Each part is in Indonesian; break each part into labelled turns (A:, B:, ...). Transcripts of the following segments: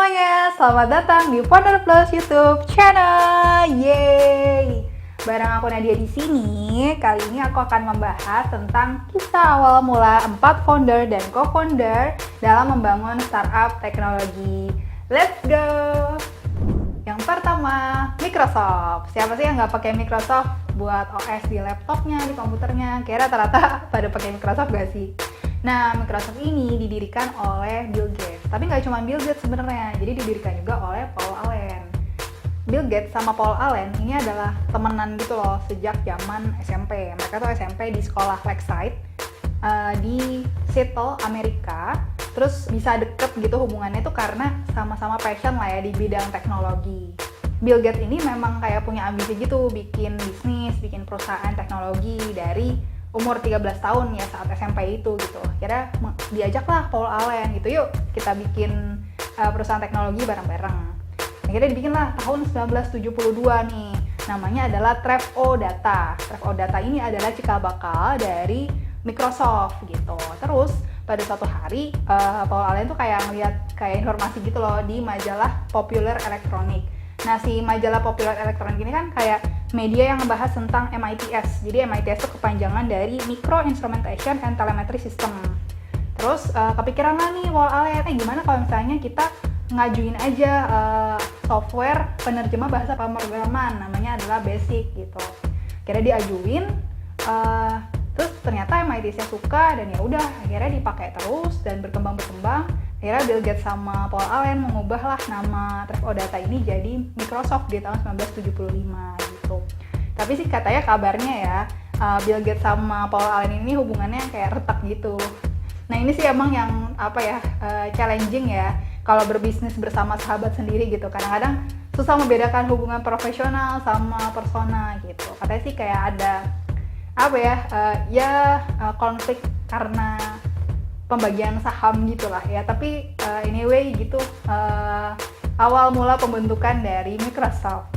A: semuanya, selamat datang di Founder Plus YouTube channel. Yeay! Bareng aku Nadia di sini. Kali ini aku akan membahas tentang kisah awal mula 4 founder dan co-founder dalam membangun startup teknologi. Let's go! Yang pertama, Microsoft. Siapa sih yang nggak pakai Microsoft buat OS di laptopnya, di komputernya? Kira rata-rata pada pakai Microsoft gak sih? Nah, Microsoft ini didirikan oleh Bill Gates. Tapi nggak cuma Bill Gates sebenarnya, jadi didirikan juga oleh Paul Allen. Bill Gates sama Paul Allen ini adalah temenan gitu loh sejak zaman SMP. Mereka tuh SMP di sekolah Lakeside di Seattle, Amerika. Terus bisa deket gitu hubungannya tuh karena sama-sama passion lah ya di bidang teknologi. Bill Gates ini memang kayak punya ambisi gitu, bikin bisnis, bikin perusahaan teknologi dari umur 13 tahun ya saat SMP itu gitu. Akhirnya diajaklah Paul Allen gitu, yuk kita bikin perusahaan teknologi bareng-bareng. Akhirnya dibikinlah tahun 1972 nih. Namanya adalah Trevo Data. Trevo Data ini adalah cikal bakal dari Microsoft gitu. Terus pada suatu hari Paul Allen tuh kayak ngeliat kayak informasi gitu loh di majalah Popular Electronic. Nah, si majalah Popular Electronic ini kan kayak media yang ngebahas tentang MITS. Jadi MITS itu kepanjangan dari Micro Instrumentation and Telemetry System. Terus kepikiran lah nih Paul Allen, gimana kalau misalnya kita ngajuin aja software penerjemah bahasa pemrograman, namanya adalah BASIC gitu. Akhirnya diajuin, terus ternyata MITS-nya suka dan ya udah akhirnya dipakai terus dan berkembang. Akhirnya Bill Gates sama Paul Allen mengubahlah nama Trevo Data ini jadi Microsoft di tahun 1975 gitu. Tapi sih katanya kabarnya ya Bill Gates sama Paul Allen ini hubungannya kayak retak gitu. Nah ini sih emang yang challenging ya kalau berbisnis bersama sahabat sendiri gitu. Kadang-kadang susah membedakan hubungan profesional sama persona gitu. Katanya sih kayak ada konflik karena pembagian saham gitulah ya, tapi anyway gitu awal mula pembentukan dari Microsoft.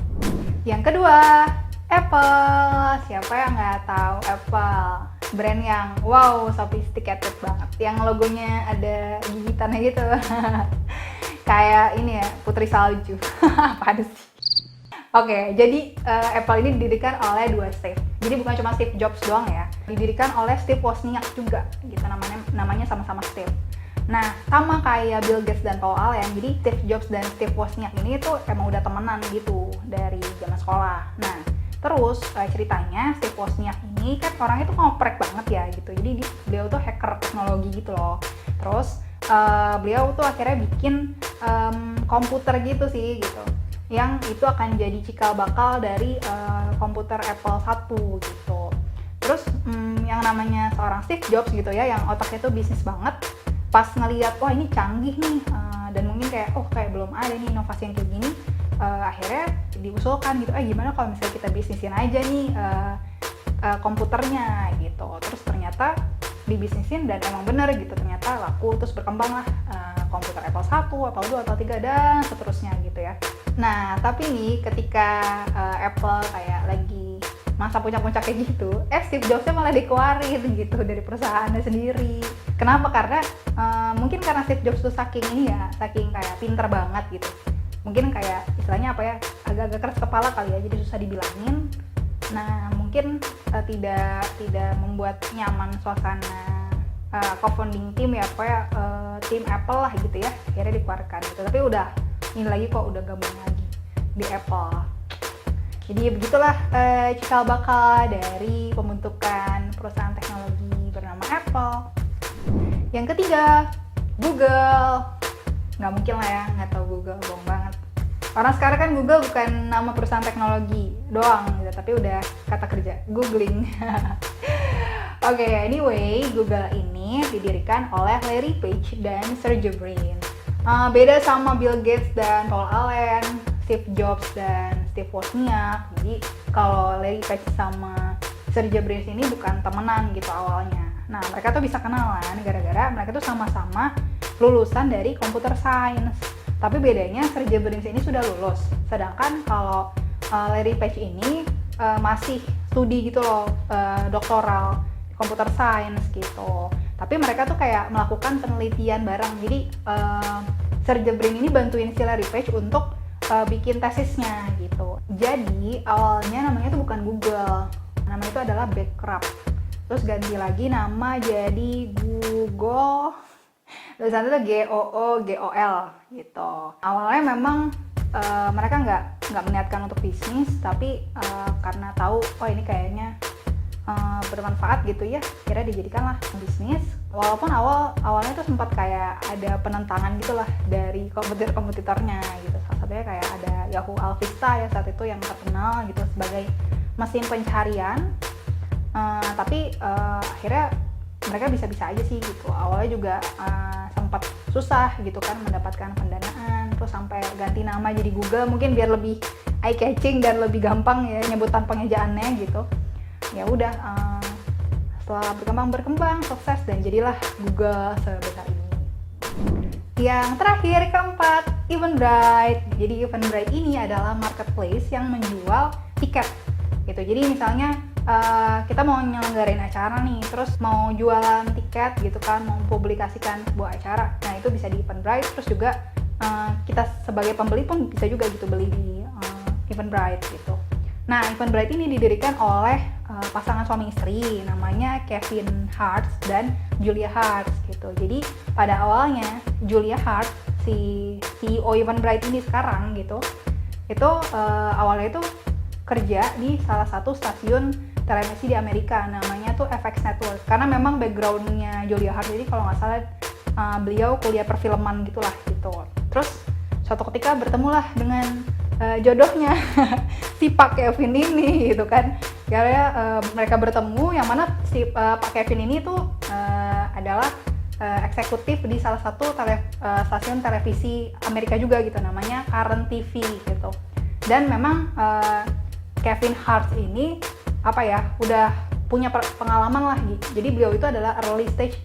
A: Yang kedua, Apple. Siapa yang nggak tahu Apple? Brand yang wow, sophisticated banget, yang logonya ada gigitannya gitu. Kayak ini ya, putri salju. Apaan sih? Oke, jadi Apple ini didirikan oleh dua Steve. Jadi bukan cuma Steve Jobs doang ya, didirikan oleh Steve Wozniak juga, gitu namanya sama-sama Steve. Nah, sama kayak Bill Gates dan Paul Allen, jadi Steve Jobs dan Steve Wozniak ini tuh emang udah temenan gitu dari zaman sekolah. Nah, terus ceritanya Steve Wozniak ini kan orangnya tuh ngoprek banget ya gitu, jadi beliau tuh hacker teknologi gitu loh. Terus beliau tuh akhirnya bikin komputer gitu sih gitu, yang itu akan jadi cikal bakal dari komputer Apple 1 gitu. Terus yang namanya seorang Steve Jobs gitu ya, yang otaknya tuh bisnis banget, pas ngeliat wah ini canggih nih dan mungkin kayak belum ada nih inovasi yang kayak gini, akhirnya diusulkan gitu, gimana kalau misalnya kita bisnisin aja nih komputernya gitu. Terus ternyata dibisnisin dan emang bener gitu, ternyata laku, terus berkembang lah komputer Apple 1, Apple 2, Apple 3 dan seterusnya gitu ya. Nah, tapi nih ketika Apple kayak lagi masa puncak-puncak kayak gitu, Steve Jobs-nya malah dikeluarin gitu dari perusahaannya sendiri. Kenapa? Karena mungkin karena Steve Jobs tuh saking kayak pinter banget gitu. Mungkin kayak istilahnya agak-agak keras kepala kali ya, jadi susah dibilangin. Nah, mungkin tidak membuat nyaman suasana co-founding team ya, tim Apple lah gitu ya, akhirnya dikeluarkan gitu. Tapi udah gabung lagi di Apple. Jadi begitulah cikal bakal dari pembentukan perusahaan teknologi bernama Apple. Yang ketiga, Google. Nggak mungkin lah ya nggak tahu Google, bohong banget. Karena sekarang kan Google bukan nama perusahaan teknologi doang gitu, tapi udah kata kerja, googling. Oke, anyway, Google ini didirikan oleh Larry Page dan Sergey Brin. Beda sama Bill Gates dan Paul Allen, Steve Jobs dan Steve Wozniak. Jadi kalau Larry Page sama Sergey Brin ini bukan temenan gitu awalnya. Nah, mereka tuh bisa kenalan gara-gara mereka tuh sama-sama lulusan dari computer science. Tapi bedanya Sergey Brin ini sudah lulus, sedangkan kalau Larry Page ini masih studi gitu loh, doktoral computer science gitu. Tapi mereka tuh kayak melakukan penelitian bareng. Jadi Sergey Brin ini bantuin si Larry Page untuk bikin tesisnya gitu. Jadi awalnya namanya itu bukan Google, nama itu adalah Backrub. Terus ganti lagi nama jadi Google, tulisannya itu GOOGOL gitu. Awalnya memang mereka nggak meniatkan untuk bisnis, tapi karena tahu ini kayaknya bermanfaat gitu ya, kira dijadikanlah bisnis. Walaupun awalnya tuh sempat kayak ada penentangan gitulah dari kompetitornya gitu. Salah satunya kayak ada Yahoo Alvista ya saat itu yang terkenal gitu sebagai mesin pencarian. Tapi akhirnya mereka bisa-bisa aja sih gitu. Awalnya juga sempat susah gitu kan mendapatkan pendanaan, terus sampai ganti nama jadi Google mungkin biar lebih eye catching dan lebih gampang ya nyebutan pengejaannya gitu. Ya udah setelah berkembang sukses dan jadilah Google sebesar ini. Yang terakhir keempat, Eventbrite. Jadi Eventbrite ini adalah marketplace yang menjual tiket gitu. Jadi misalnya kita mau nyelenggarain acara nih, terus mau jualan tiket gitu kan, mau publikasikan sebuah acara, nah itu bisa di Eventbrite. Terus juga kita sebagai pembeli pun bisa juga gitu beli di Eventbrite gitu. Nah, Eventbrite ini didirikan oleh pasangan suami istri, namanya Kevin Hart dan Julia Hart gitu. Jadi pada awalnya Julia Hart, si CEO Eventbrite ini sekarang gitu, itu awalnya itu kerja di salah satu stasiun televisi di Amerika, namanya tuh FX Network. Karena memang backgroundnya Julia Hart, jadi kalau nggak salah beliau kuliah perfilman gitulah gitu. Terus suatu ketika bertemulah dengan jodohnya si Pak Kevin ini gitu kan. Karena mereka bertemu, yang mana si Pak Kevin ini tuh adalah eksekutif di salah satu stasiun televisi Amerika juga gitu, namanya Current TV gitu. Dan memang Kevin Hart ini udah punya pengalaman lah. Jadi beliau itu adalah early stage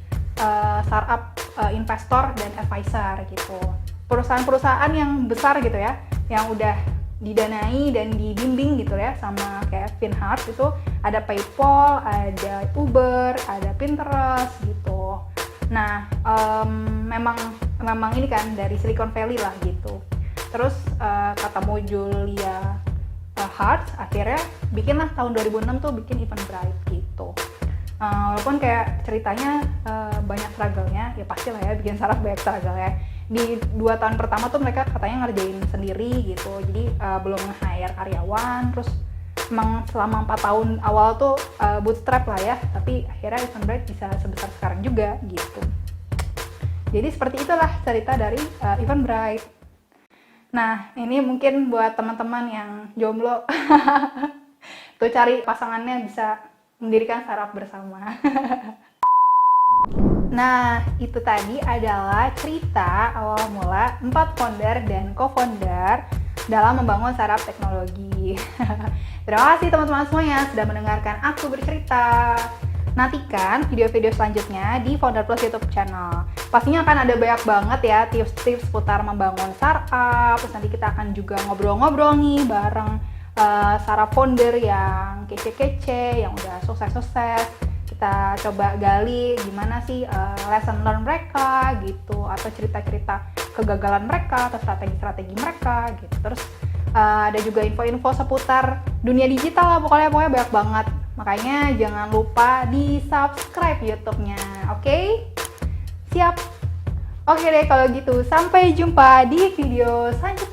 A: startup investor dan advisor gitu. Perusahaan-perusahaan yang besar gitu ya, yang udah didanai dan dibimbing gitu ya sama Kevin Hart itu ada PayPal, ada Uber, ada Pinterest gitu. Nah, memang ini kan dari Silicon Valley lah gitu. Terus ketemu Julia Hart, akhirnya bikinlah tahun 2006 tuh bikin Eventbrite gitu. Walaupun kayak ceritanya banyak struggle-nya, ya pastilah ya bikin startup banyak struggle ya. Di 2 tahun pertama tuh mereka katanya ngerjain sendiri gitu, jadi belum nge-hire karyawan. Terus emang selama 4 tahun awal tuh bootstrap lah ya, tapi akhirnya Eventbrite bisa sebesar sekarang juga gitu. Jadi seperti itulah cerita dari Eventbrite. Nah, ini mungkin buat teman-teman yang jomblo tuh cari pasangannya bisa mendirikan startup bersama. Nah, itu tadi adalah cerita awal mula 4 founder dan co-founder dalam membangun startup teknologi. Terima kasih teman-teman semuanya sudah mendengarkan aku bercerita. Nantikan video-video selanjutnya di Founder Plus YouTube channel. Pastinya akan ada banyak banget ya tips-tips seputar membangun startup. Terus nanti kita akan juga ngobrol-ngobrol nih bareng startup founder yang kece-kece, yang udah sukses-sukses. Kita coba gali gimana sih lesson learn mereka gitu, atau cerita-cerita kegagalan mereka atau strategi-strategi mereka gitu. Terus ada juga info-info seputar dunia digital lah, pokoknya banyak banget. Makanya jangan lupa di subscribe YouTube-nya, oke? Siap? Oke deh kalau gitu, sampai jumpa di video selanjutnya.